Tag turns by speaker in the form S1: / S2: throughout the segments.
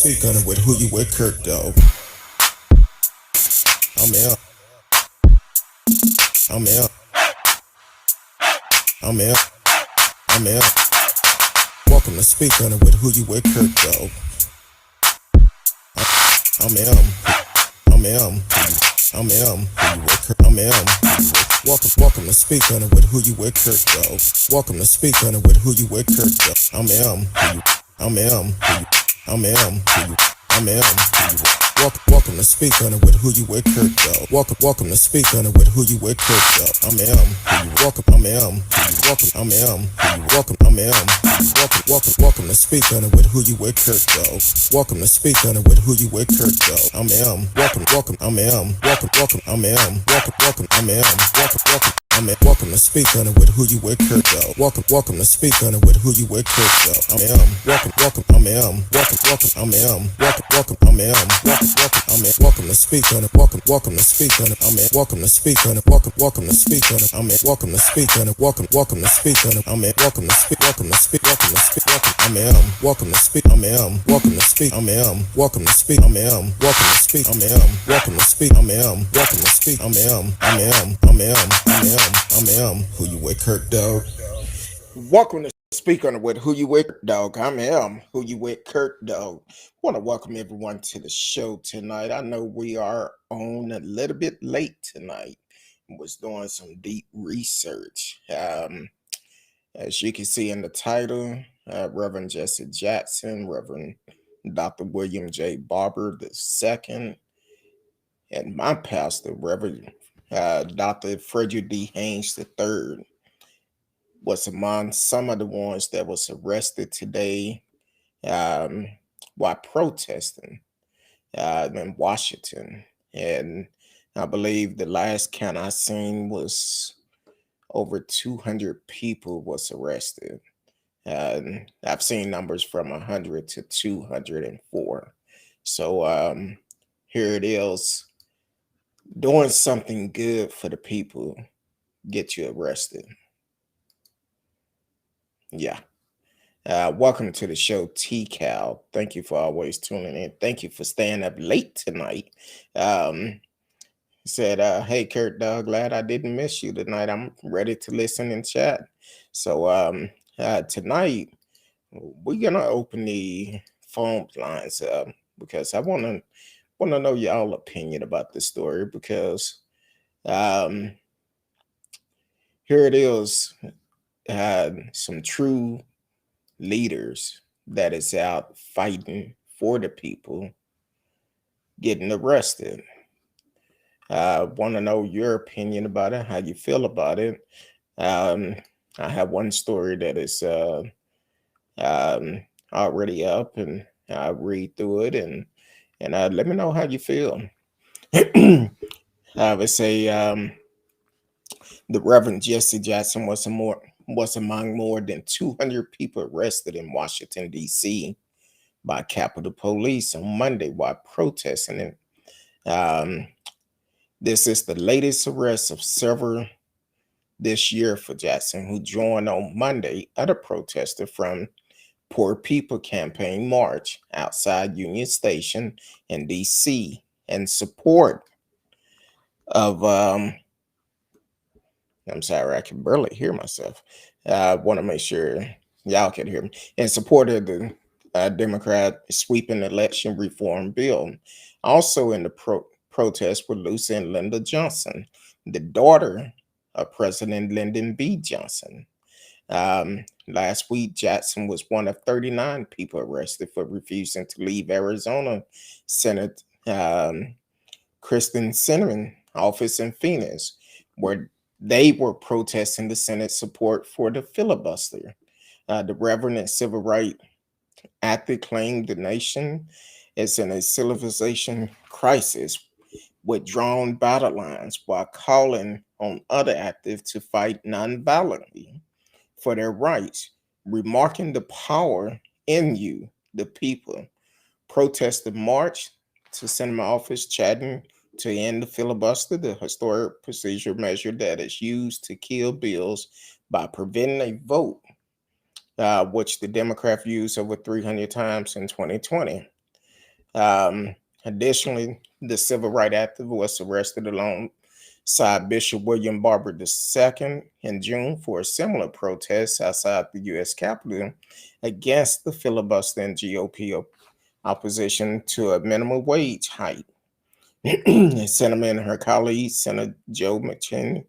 S1: speak on it with who you with, Kirk, though. I'm out. I'm out. I'm out. I'm out. Welcome to speak on it with who you with, Kirk, though. I'm out. I'm out. I'm out. Who you with, Kirk? I'm out. Welcome to speak on it with who you with, Kirk, though. Welcome to speak on it with who you with, Kirk, though. I'm out. I'm out. I'm out. I'm out. Welcome to speak on it with who you with, Kirk, though. Welcome to speak on it with who you with, Kirk, though. I'm welcome. I'm welcome. I'm welcome. I'm welcome to speak on it with who you with, Kirk, though. Welcome to speak on it with who you with, Kirk, though. I'm welcome. I'm welcome. I'm welcome. I'm welcome. Welcome to speak on it with who you with, Kirk, though. Welcome to speak on it with who you with, Kirk, though. I'm welcome. I'm welcome. I'm welcome. I'm welcome to speak on it. Welcome to speak on it. I'm welcome to speak on it. Welcome to speak on it. I'm welcome to speak on it. Welcome to speak on it. I'm welcome to speak. Welcome to speak. I'm welcome to speak. I'm welcome to speak. I'm welcome to speak. I'm welcome to speak. I'm welcome to speak. I'm welcome to speak. I'm who you with, Kirk, dog. Welcome to speak on it with who you with, dog. I'm who you with, Kirk, dog. Want to welcome everyone to the show tonight. I know we are on a little bit late tonight. Was doing some deep research. As you can see in the title, Reverend Jesse Jackson, Reverend Dr. William J. Barber II, and my pastor, Reverend Dr. Fredrick D Haynes III, was among some of the ones that was arrested today while protesting in Washington. And I believe the last count I seen was over 200 people was arrested. I've seen numbers from 100 to 204. So here it is, doing something good for the people, get you arrested. Yeah. Welcome to the show, T-Cal. Thank you for always tuning in. Thank you for staying up late tonight. Said, hey, Kurt, dog, glad I didn't miss you tonight. I'm ready to listen and chat. So tonight, we're going to open the phone lines up because I want to know y'all opinion about this story because here it is, some true leaders that is out fighting for the people getting arrested. I want to know your opinion about it, how you feel about it. I have one story that is already up, and I'll read through it and let me know how you feel. I would say the Reverend Jesse Jackson was among more than 200 people arrested in Washington, D.C. by Capitol Police on Monday while protesting. This is the latest arrest of several this year for Jackson, who joined on Monday other protesters from Poor People Campaign March outside Union Station in D.C. in support of, I'm sorry, I can barely hear myself. I want to make sure y'all can hear me. In support of the Democrat sweeping election reform bill. Also in the protest were Lucy and Linda Johnson, the daughter of President Lyndon B. Johnson. Last week, Jackson was one of 39 people arrested for refusing to leave Arizona Senate Kristen Sinema office in Phoenix, where they were protesting the Senate support for the filibuster. The Reverend and civil rights activist claimed the nation is in a civilization crisis with drawn battle lines while calling on other activists to fight nonviolently for their rights, remarking the power in you, the people. Protesters marched to Senate office, chatting to end the filibuster, the historic procedure measure that is used to kill bills by preventing a vote, which the Democrats used over 300 times in 2020. Um, Additionally, the civil rights activist was arrested alongside Bishop William Barber II in June for a similar protest outside the U.S. Capitol against the filibuster and GOP opposition to a minimum wage hike. Senator and her colleague, Senator Joe McChin,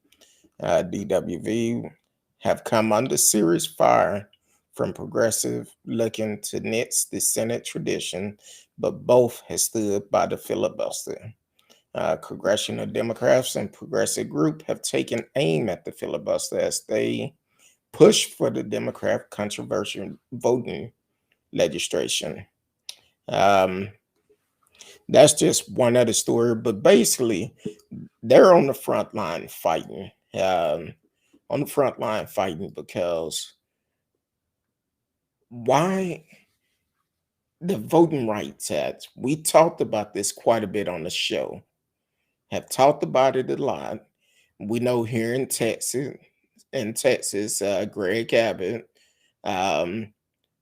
S1: DWV, have come under serious fire from progressive looking to nix the Senate tradition, but both have stood by the filibuster. Congressional Democrats and progressive group have taken aim at the filibuster as they push for the Democrat controversial voting legislation. Um, that's just one other story, but basically, they're on the front line fighting. On the front line fighting because why the Voting Rights Act? We talked about this quite a bit on the show, have talked about it a lot. We know here in Texas, Greg Abbott um,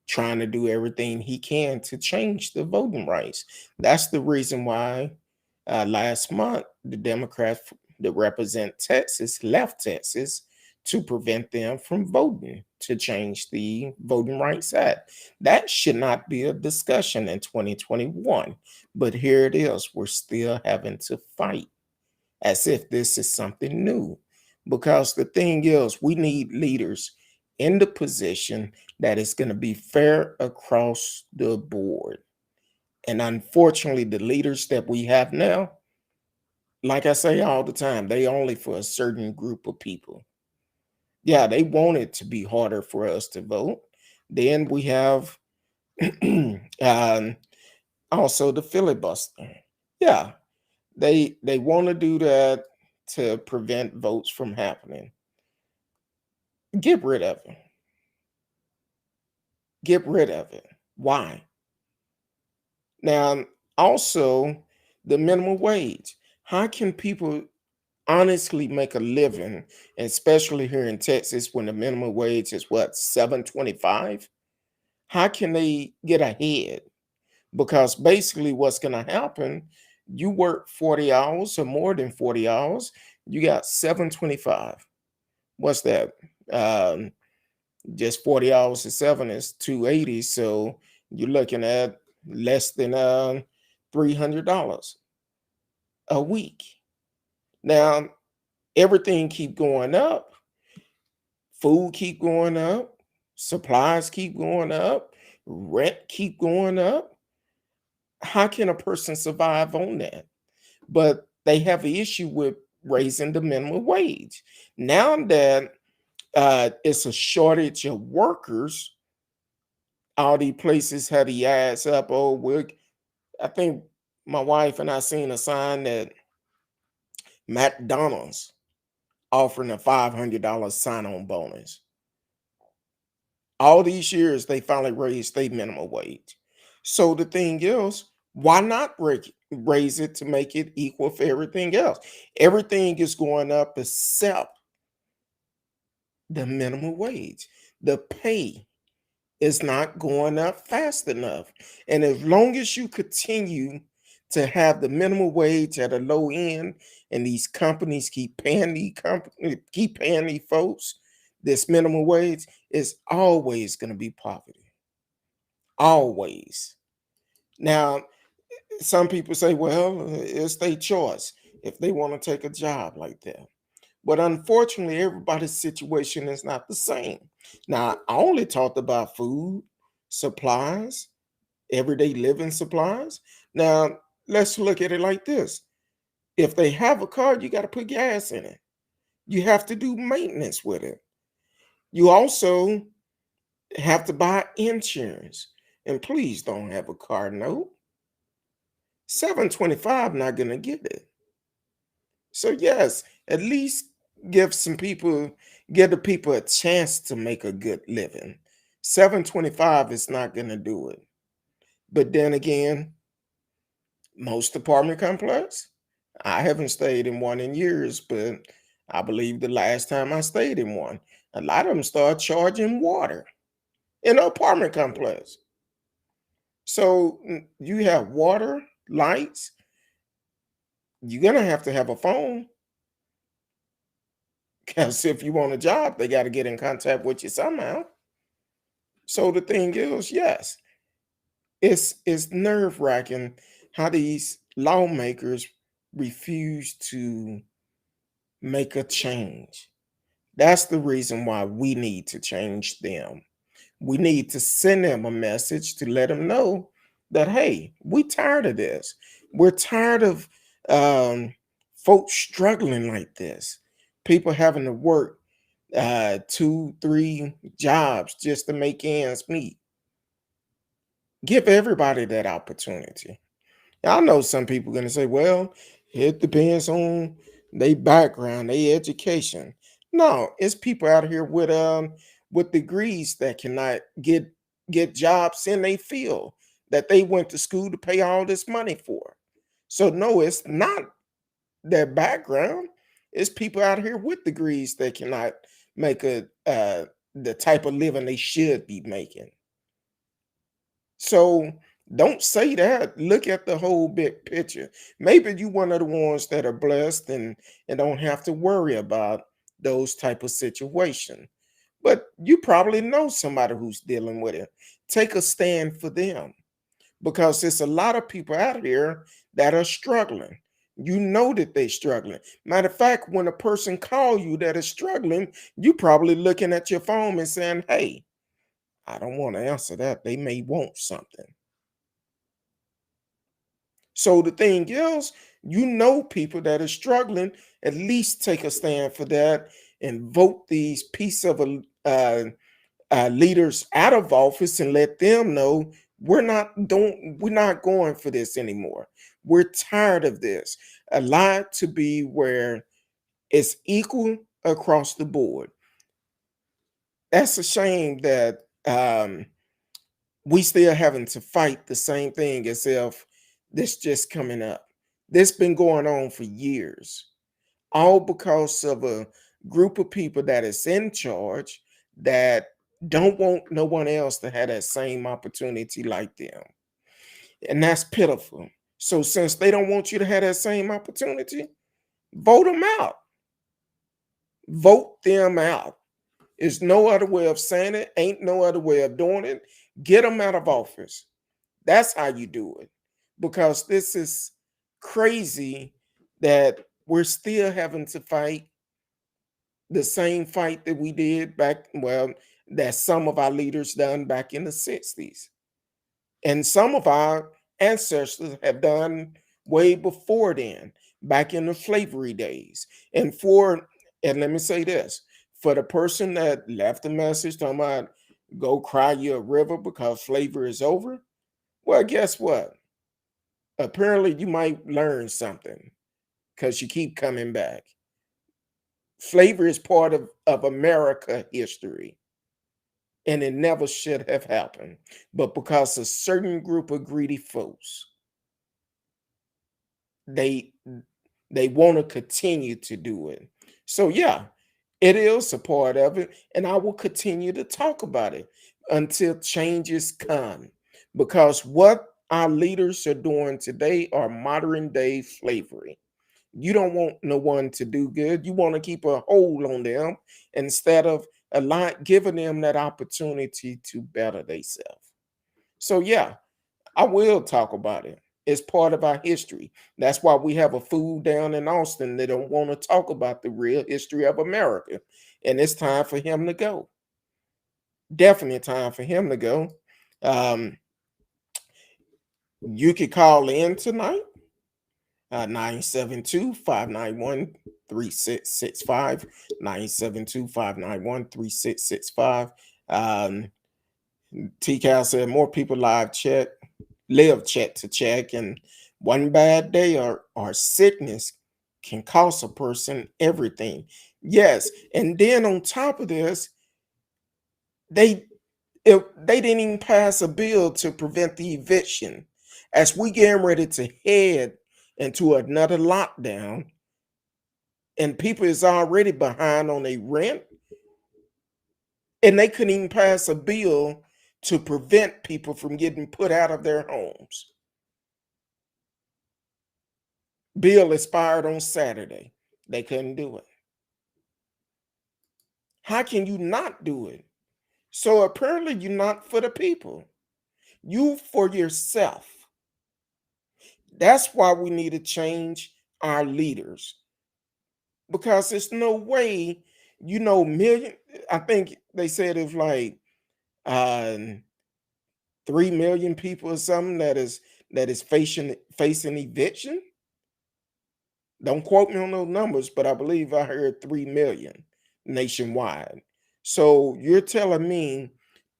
S1: trying to do everything he can to change the voting rights. That's the reason why last month the Democrats that represent Texas left Texas to prevent them from voting to change the Voting Rights Act. That should not be a discussion in 2021, but here it is. We're still having to fight as if this is something new. Because the thing is, we need leaders in the position that is going to be fair across the board. And unfortunately, the leaders that we have now, like I say all the time, they only for a certain group of people. Yeah, they want it to be harder for us to vote. Then we have um, also the filibuster. Yeah, they want to do that to prevent votes from happening. Get rid of it. Get rid of it. Why? Now, also the minimum wage. How can people honestly make a living, especially here in Texas when the minimum wage is what, 7.25? How can they get ahead? Because basically what's going to happen, you work 40 hours or more than 40 hours, you got 7.25. What's that? Um, just 40 hours to 7 is 280, so you're looking at less than $300 a week. Now, everything keep going up, food keep going up, supplies keep going up, rent keep going up. How can a person survive on that? But they have an issue with raising the minimum wage. Now that it's a shortage of workers, all these places had the ass up. Oh, I think my wife and I seen a sign that McDonald's offering a $500 sign-on bonus. All these years, they finally raised their minimum wage. So the thing is, why not raise it to make it equal for everything else? Everything is going up except the minimum wage. The pay is not going up fast enough. And as long as you continue to have the minimum wage at a low end and these companies keep paying these folks this minimum wage, is always going to be poverty. Always. Now, some people say, well, it's their choice if they want to take a job like that. But unfortunately, everybody's situation is not the same. Now, I only talked about food, supplies, everyday living supplies. Now, let's look at it like this. If they have a car, you got to put gas in it. You have to do maintenance with it. You also have to buy insurance. And please don't have a car note. 725 not going to get it. So yes, at least give the people a chance to make a good living. 725 is not going to do it. But then again, most apartment complex, I haven't stayed in one in years, but I believe the last time I stayed in one, a lot of them start charging water in an apartment complex. So you have water, lights, you're gonna have to have a phone. Because if you want a job, they got to get in contact with you somehow. So the thing is, yes, it's nerve wracking how these lawmakers refuse to make a change. That's the reason why we need to change them. We need to send them a message to let them know that, hey, we tired of this. We're tired of um, folks struggling like this. People having to work 2, 3 jobs just to make ends meet. Give everybody that opportunity. I know some people going to say, well, it depends on their background, their education. No, it's people out here with degrees that cannot get jobs in their field that they went to school to pay all this money for. So no, it's not their background. It's people out here with degrees that cannot make the type of living they should be making. So don't say that. Look at the whole big picture. Maybe you one of the ones that are blessed and don't have to worry about those type of situation. But you probably know somebody who's dealing with it. Take a stand for them because there's a lot of people out here that are struggling. You know that they're struggling. Matter of fact, when a person call you that is struggling, you probably looking at your phone and saying, hey, I don't want to answer that. They may want something. So the thing is, you know people that are struggling, at least take a stand for that and vote these piece of leaders out of office and let them know we're not going for this anymore. We're tired of this. Allow it to be where it's equal across the board. That's a shame that we still having to fight the same thing as if this just coming up. This been going on for years, all because of a group of people that is in charge that don't want no one else to have that same opportunity like them. And that's pitiful. So since they don't want you to have that same opportunity, vote them out. Vote them out. There's no other way of saying it. Ain't no other way of doing it. Get them out of office. That's how you do it. Because this is crazy that we're still having to fight the same fight that we did back, well, that some of our leaders done back in the 60s. And some of our ancestors have done way before then, back in the slavery days. And let me say this, for the person that left a message talking about go cry you a river because slavery is over, well, guess what? Apparently you might learn something because you keep coming back. Slavery is part of America history, and it never should have happened. But because a certain group of greedy folks, they they want to continue to do it. So yeah, it is a part of it, and I will continue to talk about it until changes come. Because what our leaders are doing today are modern day slavery. You don't want no one to do good. You want to keep a hold on them instead of giving them that opportunity to better themselves. So yeah, I will talk about it. It's part of our history. That's why we have a fool down in Austin that don't want to talk about the real history of America. And it's time for him to go. Definitely time for him to go. Um, you could call in tonight, 972 Um, TCal said more people live chat to check, and one bad day or sickness can cost a person everything. Yes, and then on top of this, they if they didn't even pass a bill to prevent the eviction. As we getting ready to head into another lockdown, and people is already behind on their rent, and they couldn't even pass a bill to prevent people from getting put out of their homes. Bill expired on Saturday. They couldn't do it. How can you not do it? So apparently you're not for the people. You for yourself. That's why we need to change our leaders. Because there's no way, million. I think they said it's like uh 3 million people or something that is facing eviction. Don't quote me on those numbers, but I believe I heard 3 million nationwide. So you're telling me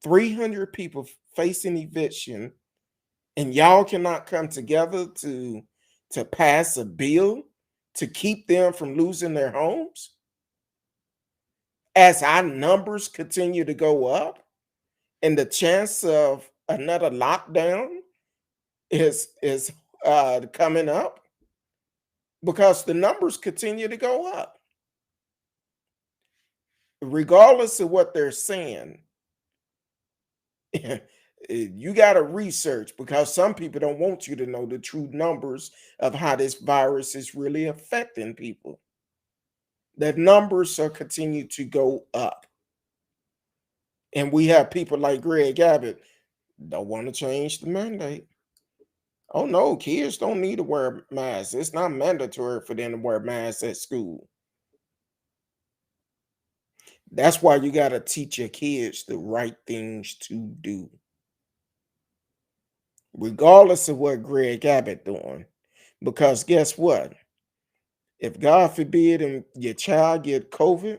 S1: 300 people facing eviction, and y'all cannot come together to pass a bill to keep them from losing their homes as our numbers continue to go up and the chance of another lockdown is coming up because the numbers continue to go up regardless of what they're saying. You got to research because some people don't want you to know the true numbers of how this virus is really affecting people. The numbers are continue to go up, and we have people like Greg Abbott don't want to change the mandate. Oh no, kids don't need to wear masks. It's not mandatory for them to wear masks at school. That's why you got to teach your kids the right things to do, regardless of what Greg Abbott doing. Because guess what? If God forbid and your child get COVID,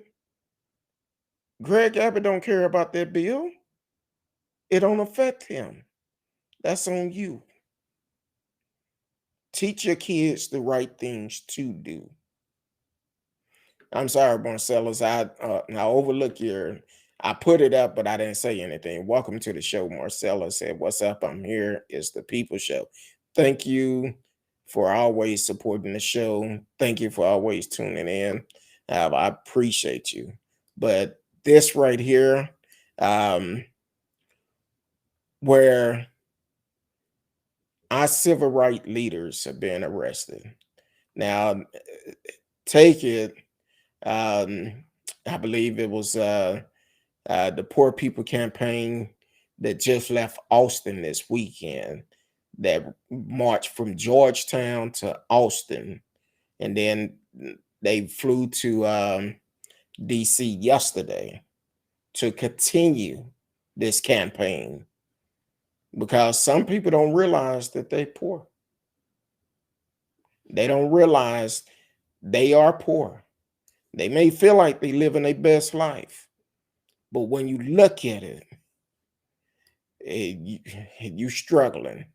S1: Greg Abbott don't care about that bill. It don't affect him. That's on you. Teach your kids the right things to do. I'm sorry, Marcellus. I overlook your. I put it up, but I didn't say anything. Welcome to the show, Marcellus said. What's up? I'm here. It's the People Show. Thank you for always supporting the show. Thank you for always tuning in. I appreciate you. But this right here, um, where our civil rights leaders have been arrested. Now, take it. Um, I believe it was the Poor People Campaign that just left Austin this weekend, that marched from Georgetown to Austin, and then they flew to DC yesterday to continue this campaign because some people don't realize that they're poor. They don't realize they are poor. They may feel like they living their best life, but when you look at it, you struggling.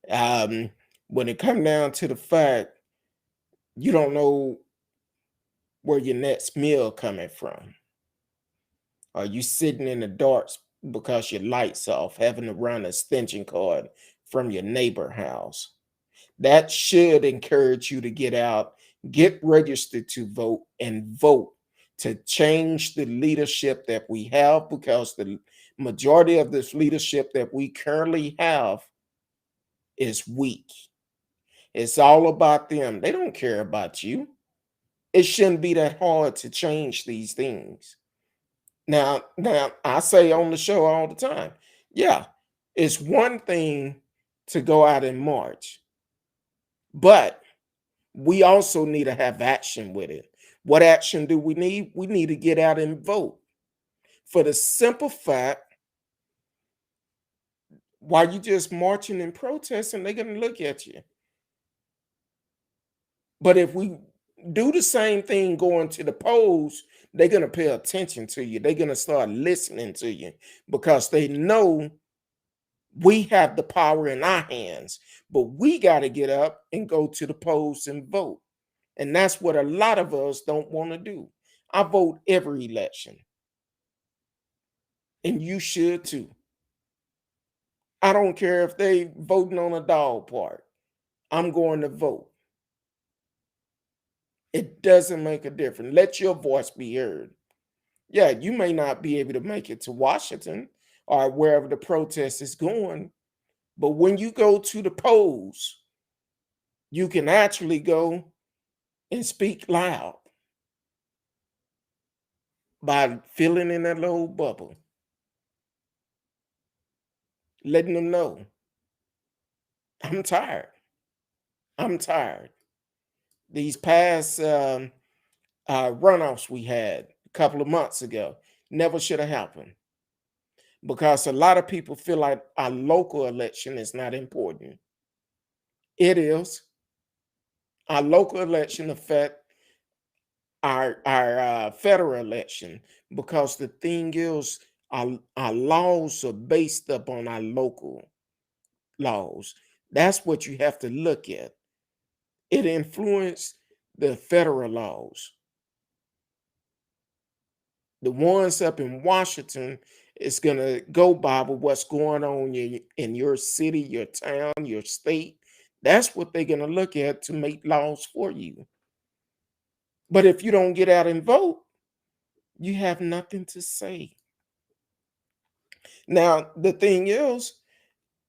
S1: When it come down to the fact, you don't know where your next meal coming from. Are you sitting in the dark because your lights off, having to run a extension cord from your neighbor house? That should encourage you to get out, get registered to vote, and vote to change the leadership that we have, because the majority of this leadership that we currently have is weak. It's all about them. They don't care about you. It shouldn't be that hard to change these things. Now I say on the show all the time, yeah, it's one thing to go out and march, but we also need to have action with it. What action do we need? We need to get out and vote, for the simple fact, while you just marching and protesting, they're going to look at you. But if we do the same thing going to the polls, they're going to pay attention to you. They're going to start listening to you because they know we have the power in our hands. But we got to get up and go to the polls and vote. And that's what a lot of us don't want to do. I vote every election. And you should too. I don't care if they voting on a dog park. I'm going to vote. It doesn't make a difference. Let your voice be heard. Yeah, you may not be able to make it to Washington
S2: or wherever the protest is going. But when you go to the polls, you can actually go and speak loud by filling in that little bubble, letting them know, I'm tired. I'm tired. These past runoffs we had a couple of months ago never should have happened, because a lot of people feel like our local election is not important. It is. Our local election affect our federal election, because the thing is, our laws are based upon our local laws. That's what you have to look at. It influenced the federal laws. The ones up in Washington is going to go by with what's going on in your city, your town, your state. That's what they're going to look at to make laws for you. But if you don't get out and vote, you have nothing to say. Now, the thing is,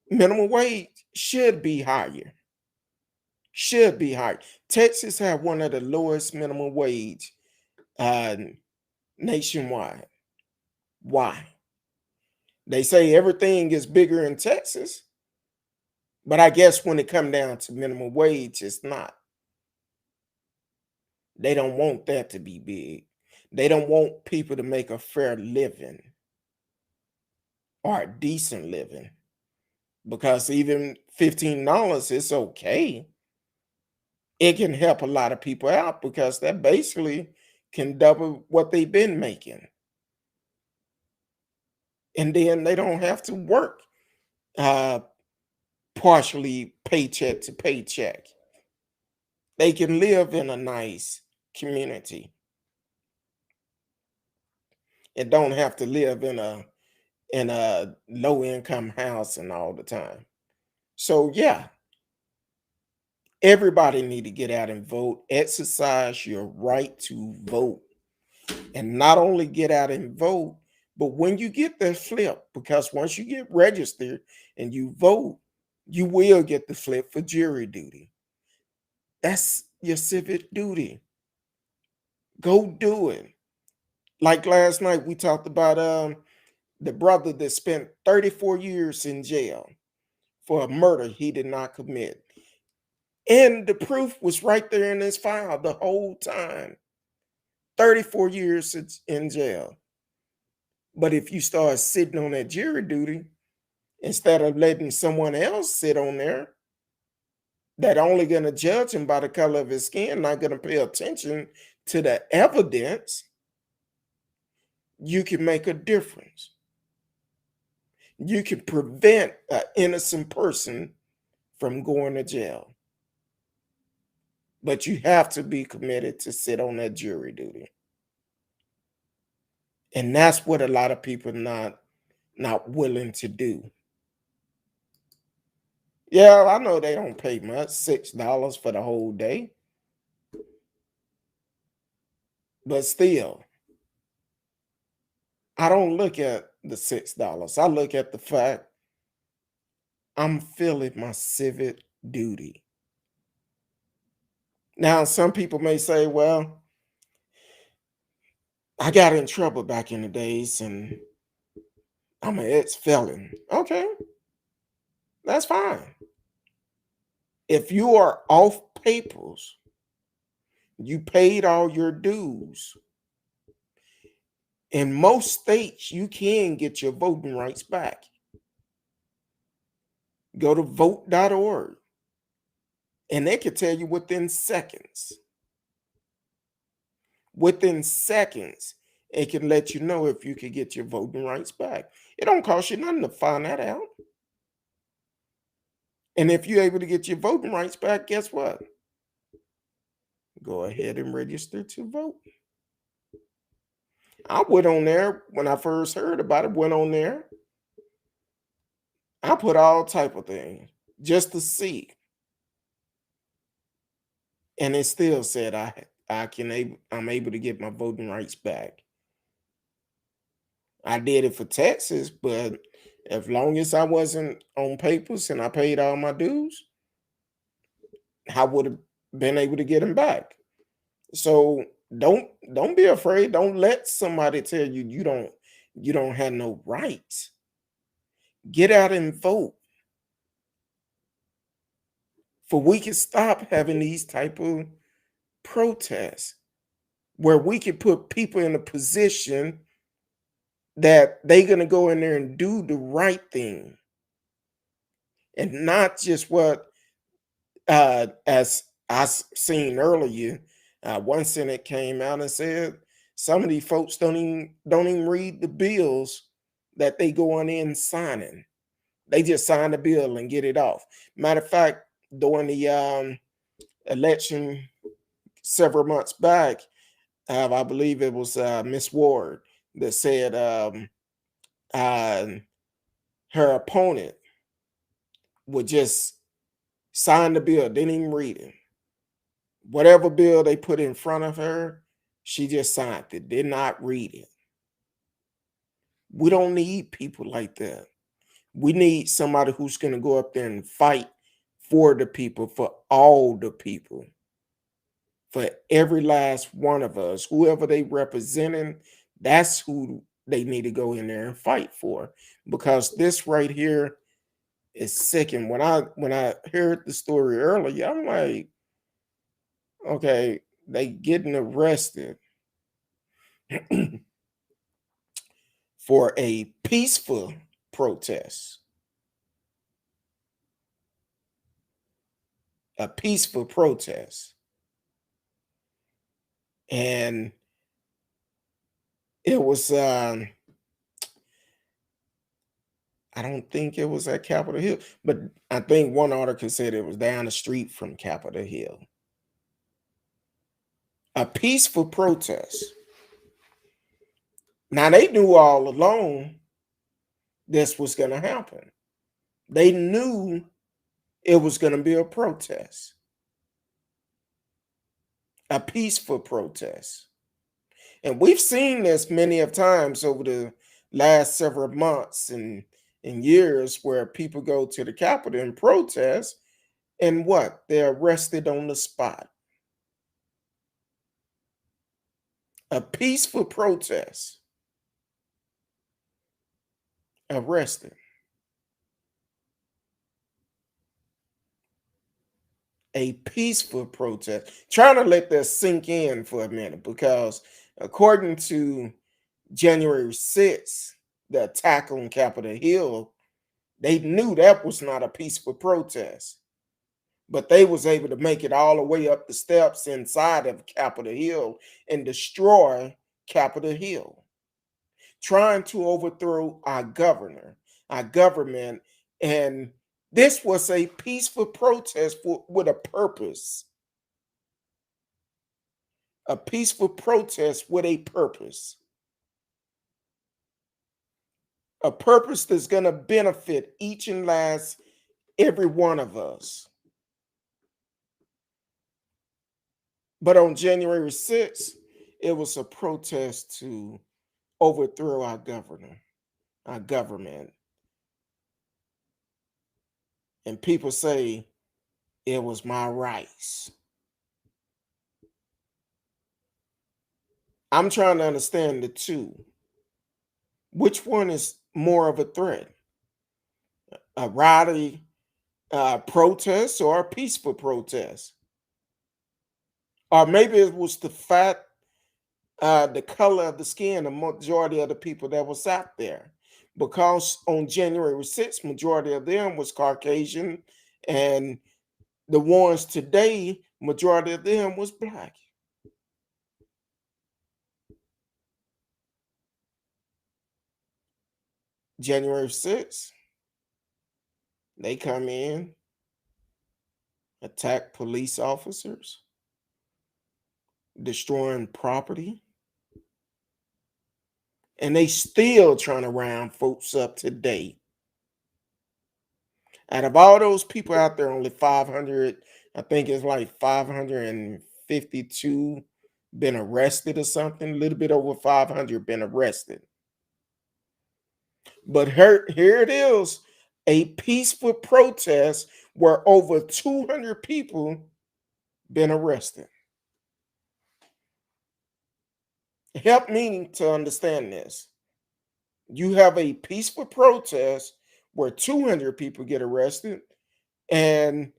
S2: minimum wage should be higher. Should be higher. Texas have one of the lowest minimum wage uh, nationwide. Why? They say everything is bigger in Texas, but I guess when it comes down to minimum wage, it's not. They don't want that to be big. They don't want people to make a fair living or a decent living, because even $15 is okay. It can help a lot of people out, because that basically can double what they've been making. And then they don't have to work uh, partially paycheck to paycheck. They can live in a nice community and don't have to live in a low income housing all the time. So yeah, everybody need to get out and vote. Exercise your right to vote, and not only get out and vote, but when you get the flip, because once you get registered and you vote, you will get the flip for jury duty. That's your civic duty. Go do it. Like last night, we talked about the brother that spent 34 years in jail for a murder he did not commit. And the proof was right there in his file the whole time. 34 years in jail. But if you start sitting on that jury duty, instead of letting someone else sit on there, that only going to judge him by the color of his skin, not going to pay attention to the evidence, you can make a difference. You can prevent an innocent person from going to jail. But you have to be committed to sit on that jury duty. And that's what a lot of people not willing to do. Yeah, I know they don't pay much, $6 for the whole day. But still, I don't look at the $6. I look at the fact I'm feeling my civic duty. Now, some people may say, well, I got in trouble back in the days and I'm an ex-felon. Okay, that's fine. If you are off papers, you paid all your dues. In most states, you can get your voting rights back. Go to vote.org and they can tell you within seconds. Within seconds, it can let you know if you could get your voting rights back. It don't cost you nothing to find that out. And if you're able to get your voting rights back, guess what? Go ahead and register to vote. I went on there when I first heard about it, went on there. I put all type of things just to see. And it still said I'm able to get my voting rights back. I did it for Texas, but As long as I wasn't on papers and I paid all my dues, I would have been able to get them back. So don't be afraid. Don't let somebody tell you you don't have no rights. Get out and vote. For we can stop having these type of protests where we can put people in a position that they're gonna go in there and do the right thing and not just what as seen earlier, one Senate came out and said some of these folks don't even read the bills that they going in signing. They just sign the bill and get it off. Matter of fact, during the election several months back, I believe it was Miss Ward that said uh, her opponent would just sign the bill, didn't even read it. Whatever bill they put in front of her, she just signed it, did not read it. We don't need people like that. We need somebody who's going to go up there and fight for the people, for all the people, for every last one of us, whoever they representing, that's who they need to go in there and fight for. Because this right here is sickening. When I heard the story earlier, I'm like, okay, they getting arrested for a peaceful protest. A peaceful protest. And it was I don't think it was at Capitol Hill, but I think one article said it was down the street from Capitol Hill. A peaceful protest. Now they knew all along this was going to happen. They knew it was going to be a protest. A peaceful protest. And we've seen this many of times over the last several months and years where people go to the Capitol and protest, and what? They're arrested on the spot. A peaceful protest. Arrested. A peaceful protest. Trying to let that sink in for a minute, because according to January 6th, the attack on Capitol Hill, they knew that was not a peaceful protest. But they was able to make it all the way up the steps inside of Capitol Hill and destroy Capitol Hill, trying to overthrow our governor, our government. And this was a peaceful protest with a purpose. A peaceful protest with a purpose. A purpose that's going to benefit each and last every one of us. But on January 6th, it was a protest to overthrow our governor, our government. And people say it was my rights. I'm trying to understand the two. Which one is more of a threat? A rowdy protest or a peaceful protest? Or maybe it was the color of the skin, the majority of the people that was out there. Because on January 6th, majority of them was Caucasian, and the ones today, majority of them was black. January 6th, they come in, attack police officers, destroying property, and they still trying to round folks up today. Out of all those people out there, only 500, I think it's like 552 been arrested or something, a little bit over 500 been arrested. But here it is, a peaceful protest where over 200 people been arrested. Help me to understand this. You have a peaceful protest where 200 people get arrested, and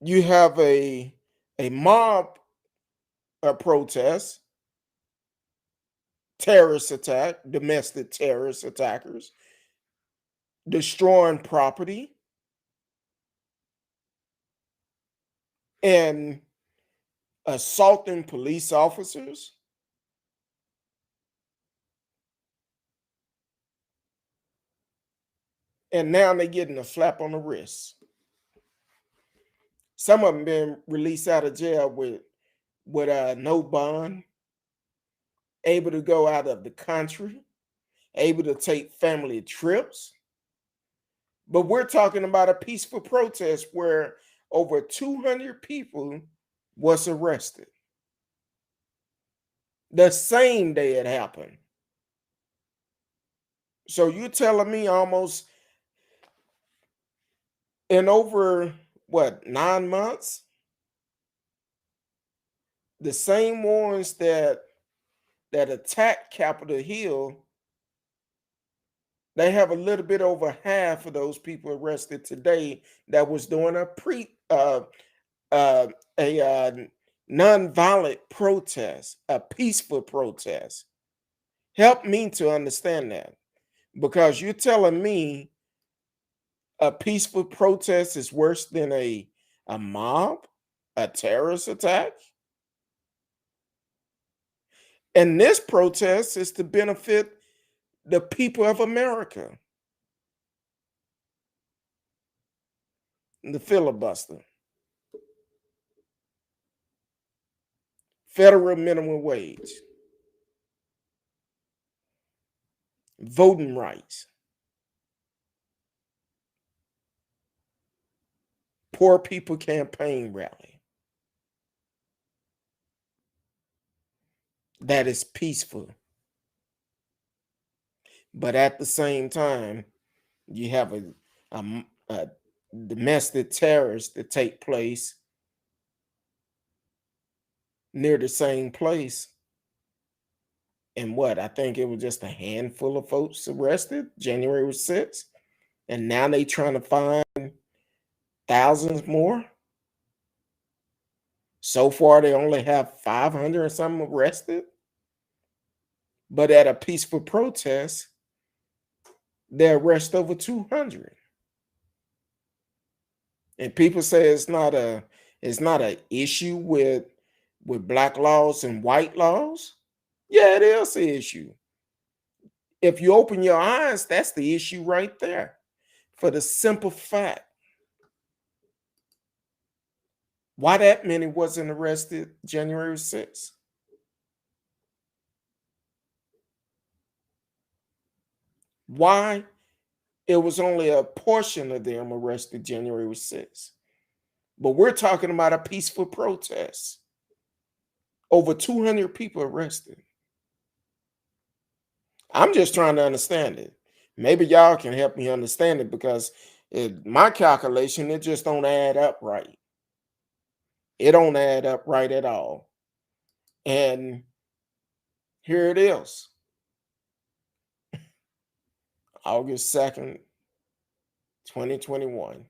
S2: you have a mob protest, terrorist attack, domestic terrorist attackers, destroying property, and assaulting police officers. And now they're getting a slap on the wrist. Some of them been released out of jail with no bond, able to go out of the country, able to take family trips. But we're talking about a peaceful protest where over 200 people was arrested the same day it happened. So you're telling me almost in over what, 9 months, the same ones that attacked Capitol Hill, they have a little bit over half of those people arrested today that was doing uh, a nonviolent protest, a peaceful protest. Help me to understand that, because you're telling me a peaceful protest is worse than a mob, a terrorist attack. And this protest is to benefit the people of America. The filibuster, federal minimum wage, voting rights, poor people campaign rally that is peaceful. But at the same time, you have a domestic terrorist that take place near the same place. And what, I think it was just a handful of folks arrested January 6th. And now they trying to find thousands more. So far, they only have 500 or something arrested. But at a peaceful protest, they arrest over 200. And people say it's not an issue with black laws and white laws. Yeah, it is an issue. If you open your eyes, that's the issue right there. For the simple fact, why that many wasn't arrested January 6th? Why it was only a portion of them arrested January 6th? But we're talking about a peaceful protest. Over 200 people arrested. I'm just trying to understand it. Maybe y'all can help me understand it, because my calculation, it just don't add up right. It don't add up right at all. And here it is. August 2nd, 2021.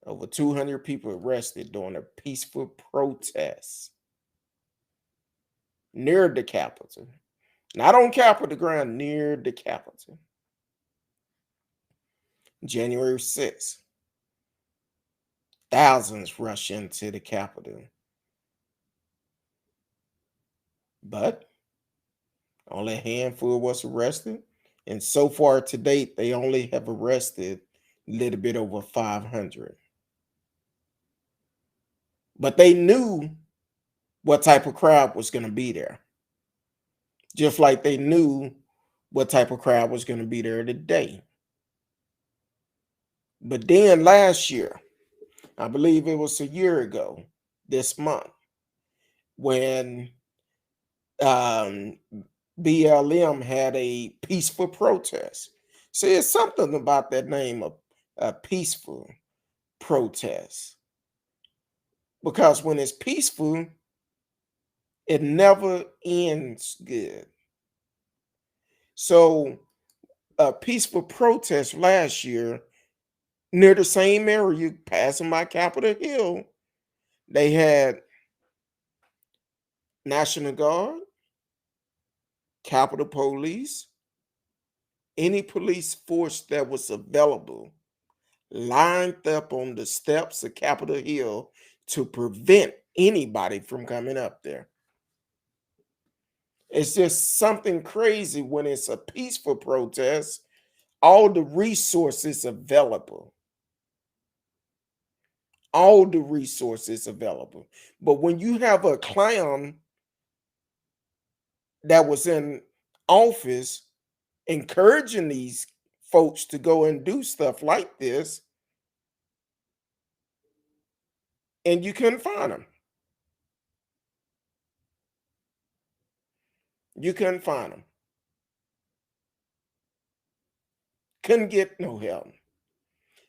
S2: Over 200 people arrested during a peaceful protest near the Capitol. Not on Capitol ground, near the Capitol. January 6th. Thousands rush into the Capitol. But only a handful was arrested. And so far to date, they only have arrested a little bit over 500. But they knew what type of crowd was going to be there. Just like they knew what type of crowd was going to be there today. But then last year, I believe it was a year ago this month, when BLM had a peaceful protest. See, it's something about that name of peaceful protest, because when it's peaceful, it never ends good. So, a peaceful protest last year near the same area passing by Capitol Hill, they had National Guard, Capitol Police, any police force that was available lined up on the steps of Capitol Hill to prevent anybody from coming up there. It's just something crazy when it's a peaceful protest, all the resources available, all the resources available. But when you have a clown that was in office encouraging these folks to go and do stuff like this, and you couldn't find them. You couldn't find them. Couldn't get no help.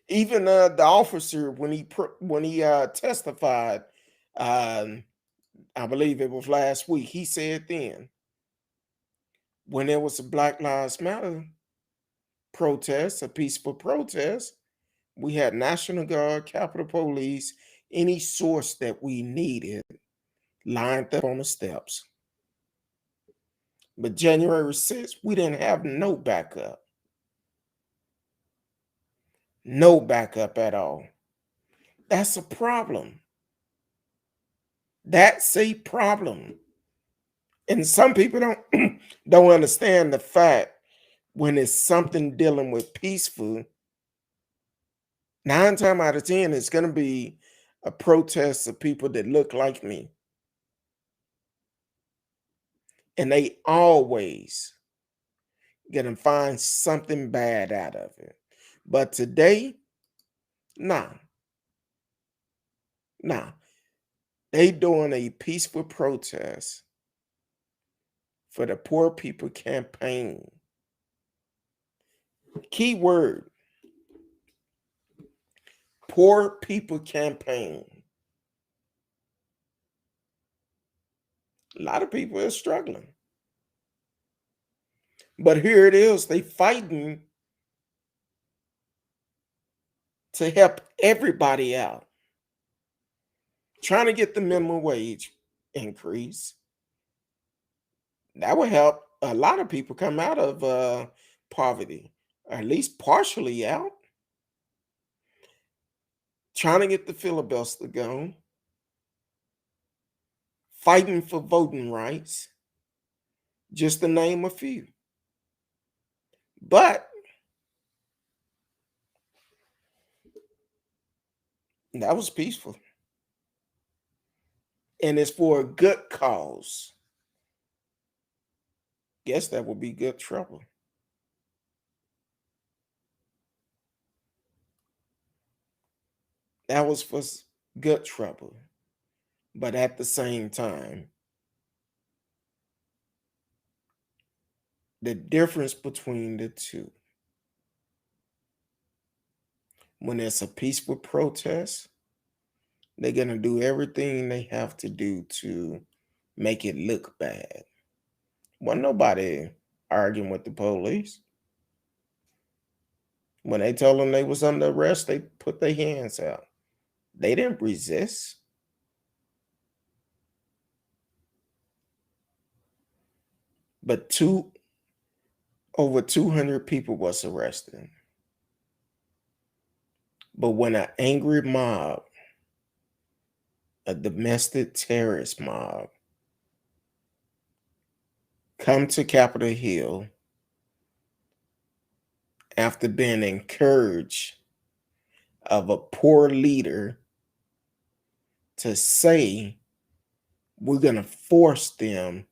S2: Even the officer, when he testified, um, I believe it was last week, he said then, when there was a Black Lives Matter protest, a peaceful protest, we had National Guard, Capitol Police, any source that we needed lined up on the steps. But January 6th, we didn't have no backup. No backup at all. That's a problem. That's a problem. And some people don't don't understand the fact when it's something dealing with peaceful, 9 times out of 10, it's going to be a protest of people that look like me. And they always going to find something bad out of it. But today, nah, nah. They doing a peaceful protest for the Poor People Campaign. Key word, Poor People Campaign. A lot of people are struggling. But here it is, they fighting to help everybody out. Trying to get the minimum wage increase. That would help a lot of people come out of poverty, or at least partially out. Trying to get the filibuster going. Fighting for voting rights. Just to name a few. But that was peaceful. And it's for a good cause. Guess that would be good trouble. That was for good trouble. But at the same time, the difference between the two, when it's a peaceful protest, they're going to do everything they have to do to make it look bad. Wasn't nobody arguing with the police. When they told them they was under arrest, they put their hands out. They didn't resist. But over 200 people was arrested. But when an angry mob, a domestic terrorist mob, come to Capitol Hill after being encouraged of a poor leader to say we're going to force them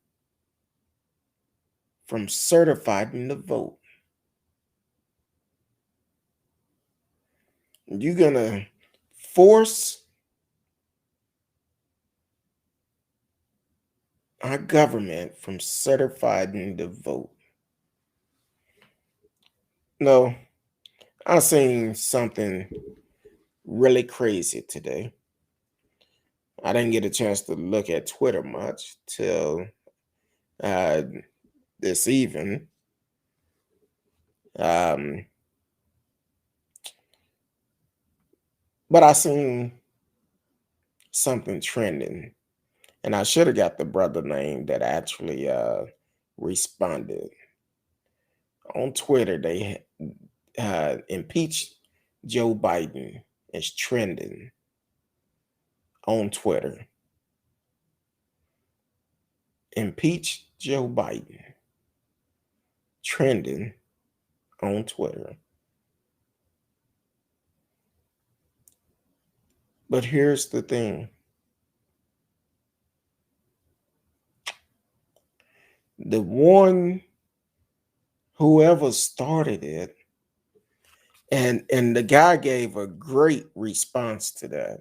S2: from certifying the vote. You're going to force our government from certifying the vote. No, I seen something really crazy today. I didn't get a chance to look at Twitter much till uh, this evening. Um, but I seen something trending, and I should have got the brother name that actually responded on Twitter. They impeached Joe Biden is trending on Twitter. Impeach Joe Biden trending on Twitter. But here's the thing. The one whoever started it, and the guy gave a great response to that.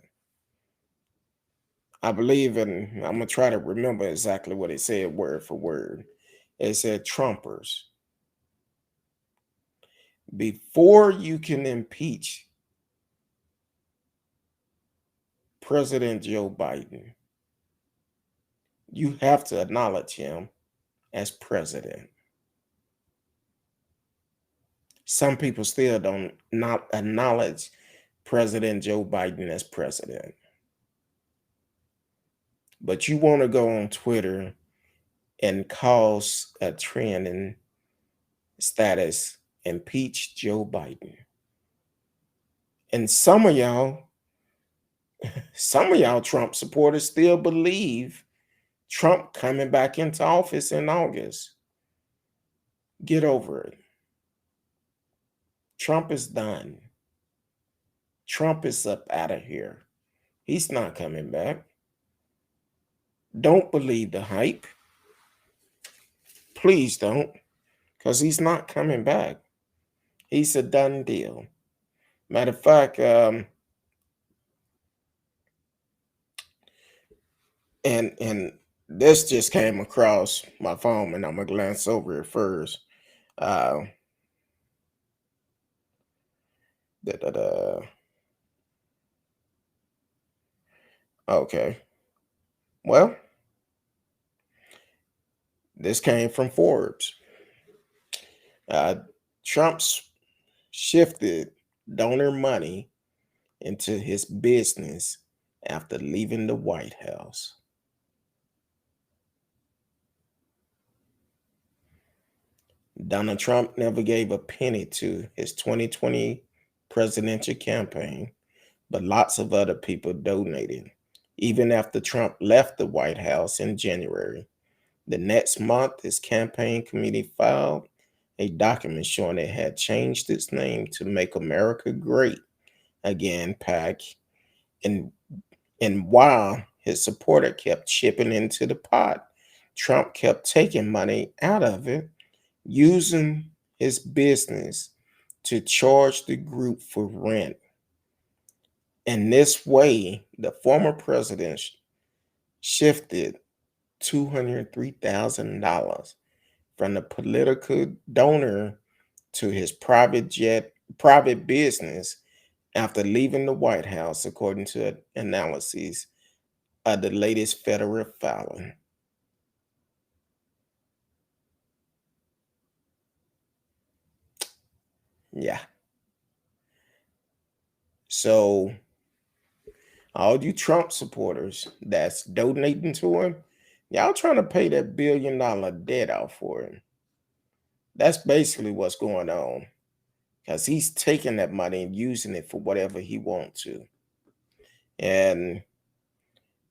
S2: I believe, and I'm gonna try to remember exactly what it said word for word. It said, Trumpers, before you can impeach President Joe Biden, you have to acknowledge him as president. Some people still don't not acknowledge President Joe Biden as president. But you want to go on Twitter and cause a trend in status, impeach Joe Biden. And some of y'all Trump supporters still believe Trump coming back into office in August. Get over it. Trump is done. Trump is up out of here. He's not coming back. Don't believe the hype. Please don't, because he's not coming back. He's a done deal. Matter of fact, and this just came across my phone, and I'm gonna glance over it first. Uh, da, da, da. Okay, well, this came from Forbes. Uh, Trump's shifted donor money into his business after leaving the White House. Donald Trump never gave a penny to his 2020 presidential campaign, but lots of other people donated. Even after Trump left the White House in January, the next month, his campaign committee filed a document showing it had changed its name to Make America Great Again PAC. And, and while his supporter kept chipping into the pot, Trump kept taking money out of it, using his business to charge the group for rent. In this way, the former president shifted $203,000 from the political donor to his private business after leaving the White House, according to analyses of the latest federal filing. Yeah. So all you Trump supporters that's donating to him, y'all trying to pay that $1 billion debt out for him. That's basically what's going on, because he's taking that money and using it for whatever he wants to. And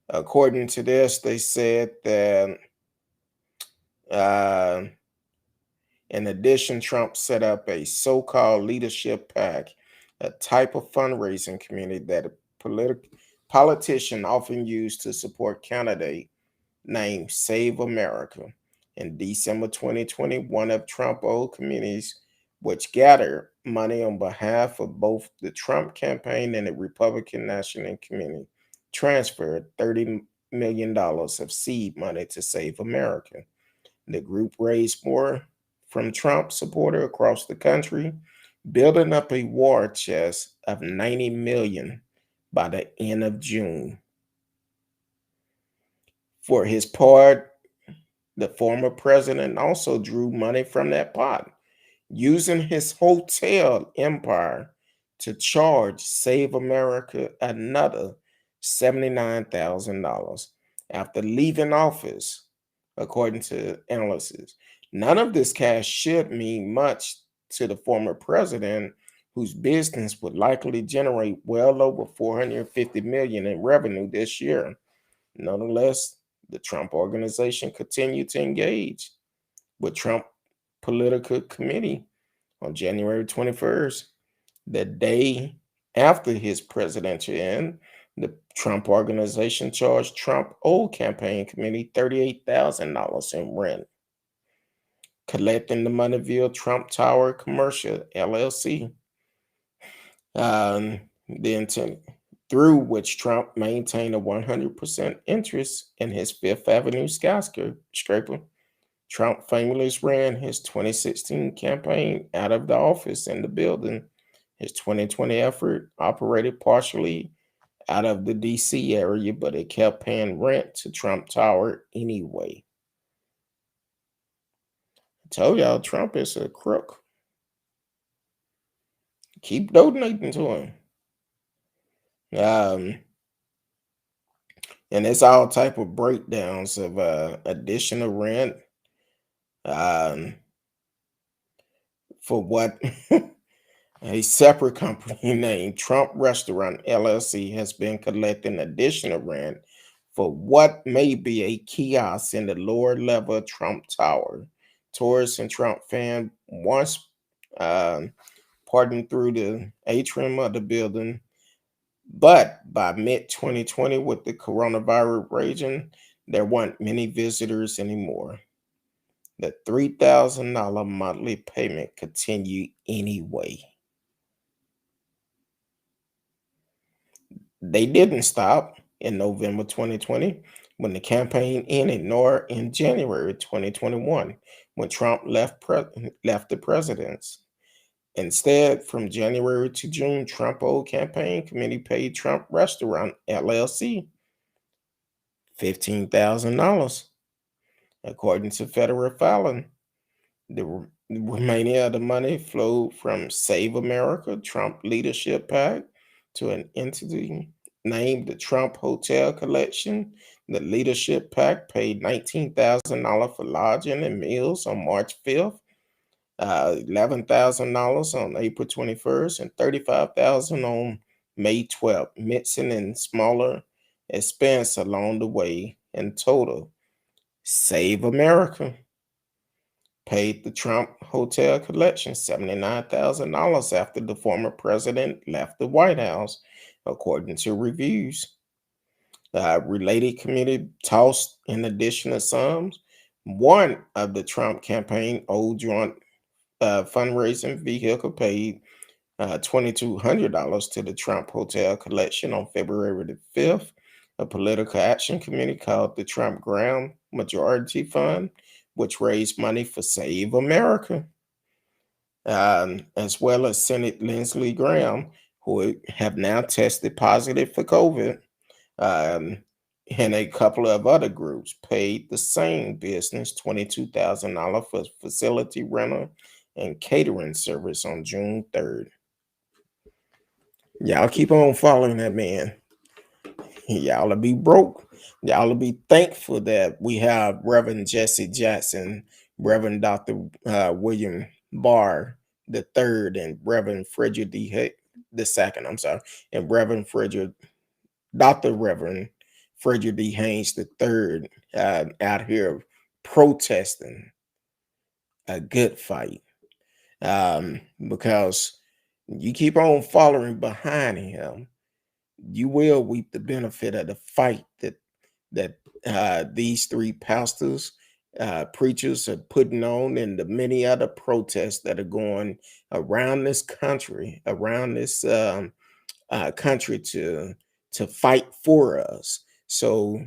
S2: according to this, they said that uh, in addition, Trump set up a so-called leadership PAC, a type of fundraising community that a politician often use to support candidate named Save America. In December 2020, one of Trump old committees, which gathered money on behalf of both the Trump campaign and the Republican National Committee, transferred $30 million of seed money to Save America. The group raised more from Trump supporters across the country, building up a war chest of 90 million by the end of June. For his part, the former president also drew money from that pot, using his hotel empire to charge Save America another $79,000 after leaving office, according to analysts. None of this cash should mean much to the former president, whose business would likely generate well over 450 million in revenue this year. Nonetheless, the Trump organization continued to engage with Trump political committee on January 21st, the day after his presidential end. The Trump organization charged Trump old campaign committee $38,000 in rent, collecting the money via Trump Tower Commercial LLC. The intent through which Trump maintained a 100% interest in his Fifth Avenue skyscraper. Trump famously ran his 2016 campaign out of the office in the building. His 2020 effort operated partially out of the DC area, but it kept paying rent to Trump Tower anyway. I told y'all Trump is a crook. Keep donating to him. And it's all type of breakdowns of additional rent for what a separate company named Trump Restaurant LLC has been collecting additional rent for what may be a kiosk in the lower level of Trump Tower. Tourists and Trump fans once parting through the atrium of the building, but by mid-2020, with the coronavirus raging, there weren't many visitors anymore. The $3,000 monthly payment continued anyway. They didn't stop in November 2020 when the campaign ended, nor in January 2021 when Trump left the presidency. Instead, from January to June, Trump old campaign committee paid Trump Restaurant LLC $15,000. According to federal filing, the remaining of the money flowed from Save America, Trump Leadership PAC, to an entity named the Trump Hotel Collection. The Leadership PAC paid $19,000 for lodging and meals on March 5th, $11,000 on April 21st, and $35,000 on May 12th, mixing in smaller expense along the way. In total, Save America paid the Trump Hotel Collection $79,000 after the former president left the White House, according to reviews. Related committee tossed in additional sums. One of the Trump campaign old joint fundraising vehicle paid $2,200 to the Trump Hotel Collection on February the 5th. A political action committee called the Trump Ground Majority Fund, which raised money for Save America, as well as Senate Lindsey Graham, who have now tested positive for COVID, and a couple of other groups paid the same business $22,000 for facility rental and catering service on June 3rd. Y'all keep on following that man. Y'all will be broke. Y'all will be thankful that we have Reverend Jesse Jackson, Reverend Dr. William Barr the third, and Reverend Fredrick D the second. And Reverend Fredrick, Dr. Reverend Fredrick D Haynes III, out here protesting a good fight, because you keep on following behind him, you will reap the benefit of the fight that these three pastors, preachers are putting on, and the many other protests that are going around this country, country to fight for us. So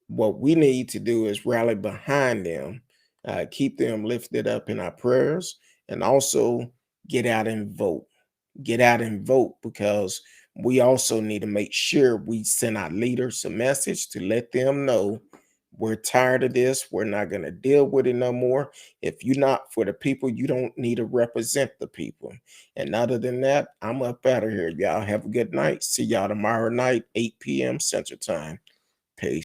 S2: what we need to do is rally behind them, keep them lifted up in our prayers, and also get out and vote. Get out and vote, because we also need to make sure we send our leaders a message to let them know we're tired of this. We're not going to deal with it no more. If you're not for the people, you don't need to represent the people. And other than that, I'm up out of here. Y'all have a good night. See y'all tomorrow night, 8 p.m. Central Time. Peace.